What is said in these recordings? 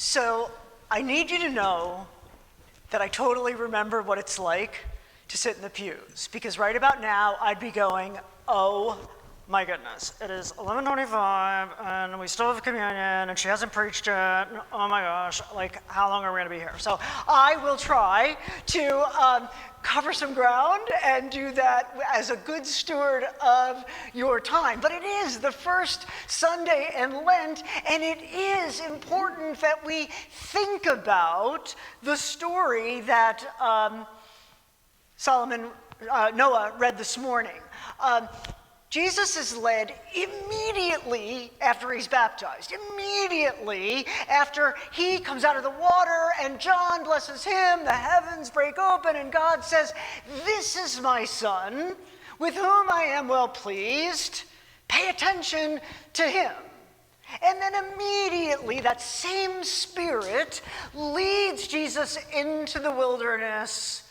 So I need you to know that I totally remember what it's like to sit in the pews, because right about now I'd be going, oh my goodness, it is 11:25 and we still have communion and she hasn't preached yet. Oh my gosh, like how long are we going to be here? So I will try to cover some ground and do that as a good steward of your time. But it is the first Sunday in Lent, and it is important that we think about the story that Noah read this morning. Jesus is led immediately after he's baptized, immediately after he comes out of the water and John blesses him, the heavens break open, and God says, "This is my son, with whom I am well pleased. Pay attention to him." And then immediately that same Spirit leads Jesus into the wilderness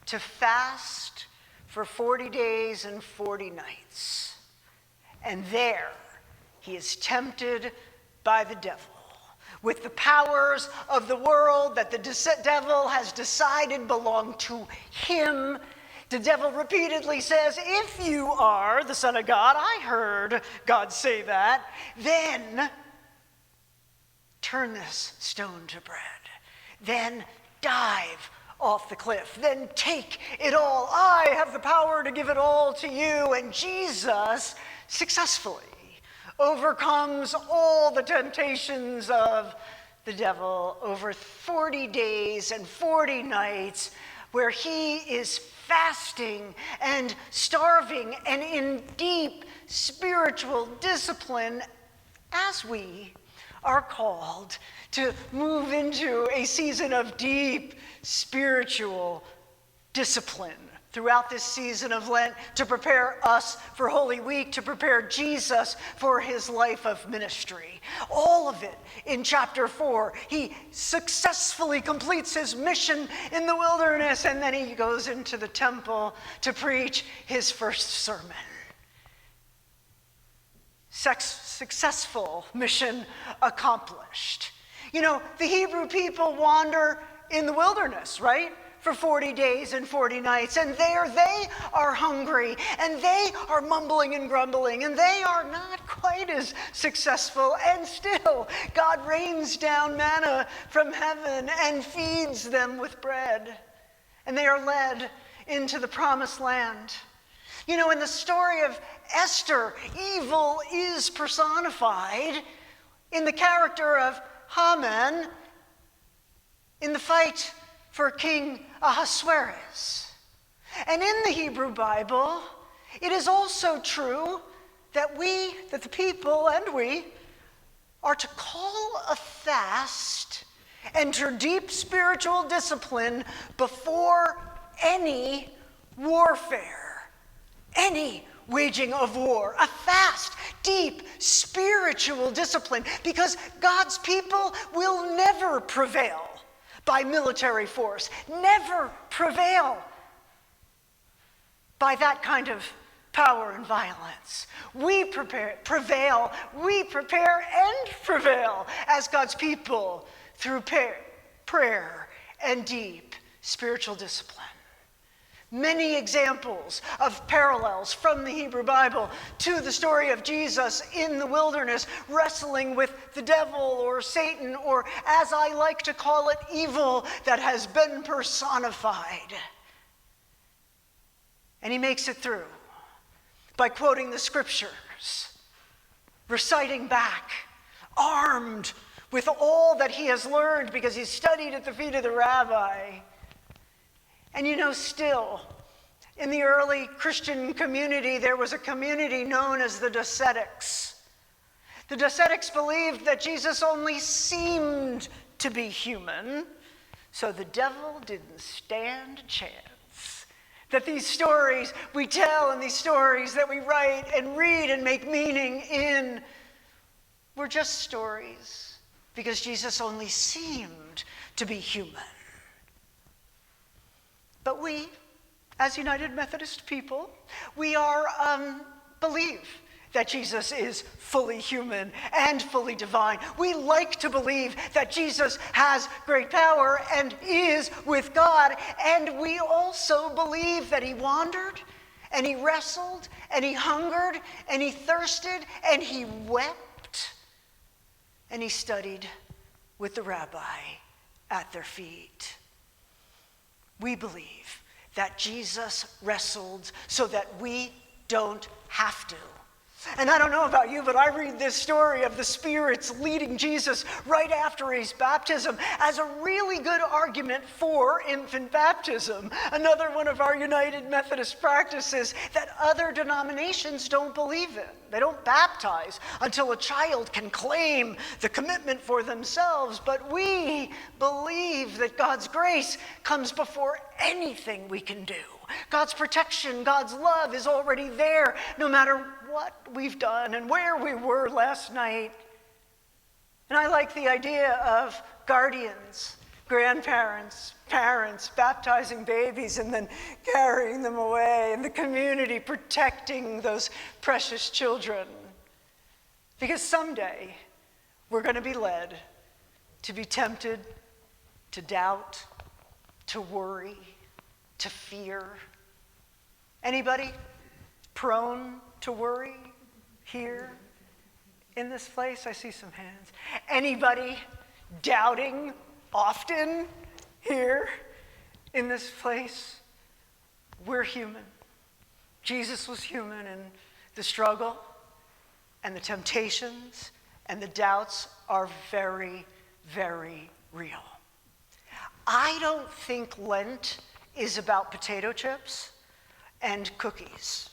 to fast for 40 days and 40 nights. And there he is tempted by the devil with the powers of the world that the devil has decided belong to him. The devil repeatedly says, "If you are the Son of God," I heard God say that, "then turn this stone to bread. Then dive off the cliff. Then take it all. I have the power to give it all to you." And Jesus successfully overcomes all the temptations of the devil over 40 days and 40 nights, where he is fasting and starving and in deep spiritual discipline, as we are called to move into a season of deep spiritual discipline throughout this season of Lent, to prepare us for Holy Week, to prepare Jesus for his life of ministry. All of it in chapter 4. He successfully completes his mission in the wilderness, and then he goes into the temple to preach his first sermon. Successful mission accomplished. You know, the Hebrew people wander in the wilderness, right? For 40 days and 40 nights. And there they are hungry, and they are mumbling and grumbling, and they are not quite as successful. And still, God rains down manna from heaven and feeds them with bread. And they are led into the promised land. You know, in the story of Esther, evil is personified in the character of Haman in the fight for King Ahasuerus. And in the Hebrew Bible, it is also true that the people and we are to call a fast, enter deep spiritual discipline before any warfare, any waging of war, a fast, deep, spiritual discipline, because God's people will never prevail by military force, never prevail by that kind of power and violence. We prevail and prevail as God's people through prayer and deep spiritual discipline. Many examples of parallels from the Hebrew Bible to the story of Jesus in the wilderness, wrestling with the devil or Satan, or as I like to call it, evil that has been personified. And he makes it through by quoting the scriptures, reciting back, armed with all that he has learned because he's studied at the feet of the rabbi. And you know, still, in the early Christian community, there was a community known as the Docetics. The Docetics believed that Jesus only seemed to be human, so the devil didn't stand a chance. That these stories we tell and these stories that we write and read and make meaning in were just stories because Jesus only seemed to be human. But we, as United Methodist people, we believe that Jesus is fully human and fully divine. We like to believe that Jesus has great power and is with God. And we also believe that he wandered and he wrestled and he hungered and he thirsted and he wept and he studied with the rabbi at their feet. We believe that Jesus wrestled so that we don't have to. And I don't know about you, but I read this story of the spirits leading Jesus right after his baptism as a really good argument for infant baptism. Another one of our United Methodist practices that other denominations don't believe in. They don't baptize until a child can claim the commitment for themselves. But we believe that God's grace comes before anything we can do. God's protection, God's love is already there, no matter what we've done and where we were last night. And I like the idea of guardians, grandparents, parents baptizing babies and then carrying them away, and the community protecting those precious children. Because someday we're going to be led to be tempted, to doubt, to worry, to fear. Anybody prone to worry here in this place? I see some hands. Anybody doubting often here in this place? We're human. Jesus was human, and the struggle and the temptations and the doubts are very, very real. I don't think Lent is about potato chips and cookies.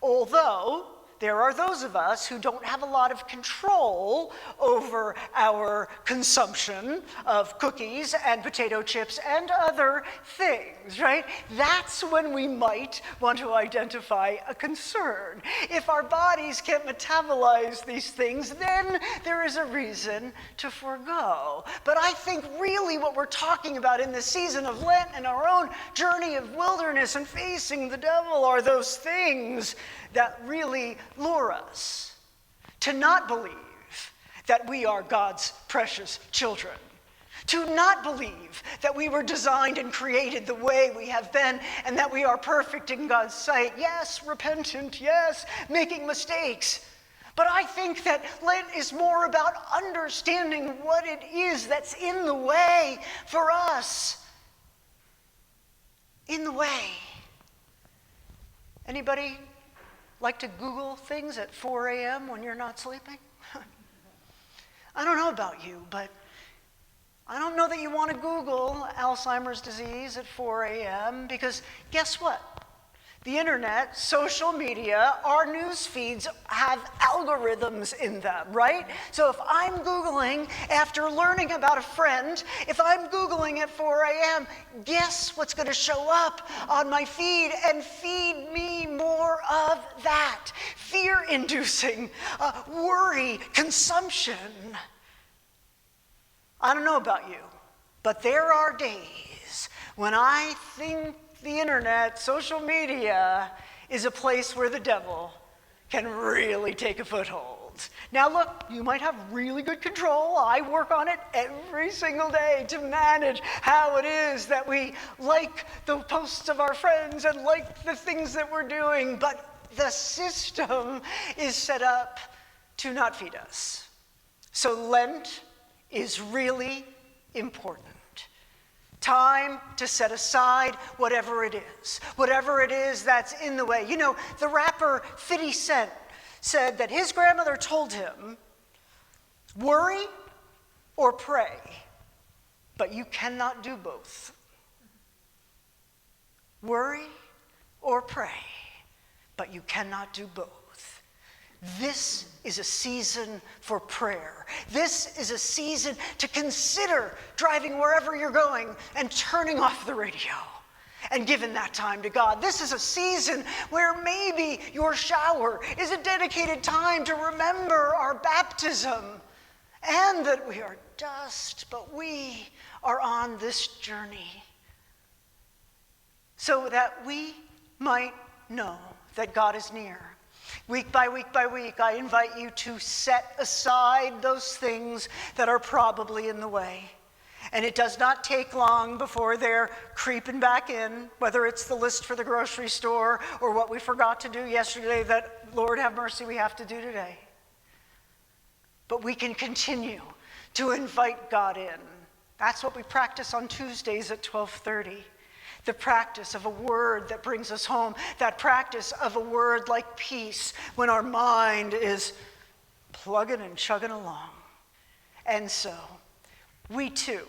Although there are those of us who don't have a lot of control over our consumption of cookies and potato chips and other things, right? That's when we might want to identify a concern. If our bodies can't metabolize these things, then there is a reason to forego. But I think really what we're talking about in this season of Lent and our own journey of wilderness and facing the devil are those things that really lure us to not believe that we are God's precious children, to not believe that we were designed and created the way we have been and that we are perfect in God's sight. Yes, repentant, yes, making mistakes. But I think that Lent is more about understanding what it is that's in the way for us. In the way. Anybody like to Google things at 4 a.m. when you're not sleeping? I don't know about you, but I don't know that you want to Google Alzheimer's disease at 4 a.m. because guess what? The internet, social media, our news feeds have algorithms in them, right? So if I'm Googling after learning about a friend, if I'm Googling at 4 a.m., guess what's going to show up on my feed and feed me more of that? Fear-inducing, worry, consumption. I don't know about you, but there are days when I think the internet, social media, is a place where the devil can really take a foothold. Now look, you might have really good control. I work on it every single day to manage how it is that we like the posts of our friends and like the things that we're doing, but the system is set up to not feed us. So Lent is really important. Time to set aside whatever it is that's in the way. You know, the rapper 50 Cent said that his grandmother told him, worry or pray, but you cannot do both. Worry or pray, but you cannot do both. This is a season for prayer. This is a season to consider driving wherever you're going and turning off the radio and giving that time to God. This is a season where maybe your shower is a dedicated time to remember our baptism and that we are dust, but we are on this journey so that we might know that God is near. Week by week by week, I invite you to set aside those things that are probably in the way. And it does not take long before they're creeping back in, whether it's the list for the grocery store or what we forgot to do yesterday that, Lord have mercy, we have to do today. But we can continue to invite God in. That's what we practice on Tuesdays at 12:30. The practice of a word that brings us home. That practice of a word like peace when our mind is plugging and chugging along. And so, we too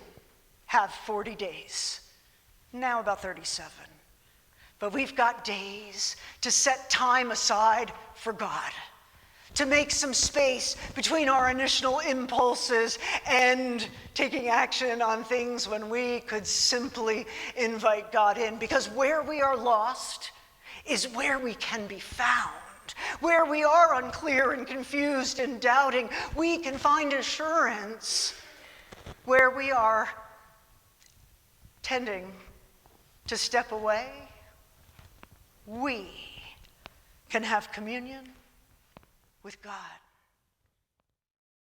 have 40 days. Now about 37. But we've got days to set time aside for God. To make some space between our initial impulses and taking action on things when we could simply invite God in. Because where we are lost is where we can be found. Where we are unclear and confused and doubting, we can find assurance. Where we are tending to step away, we can have communion with God.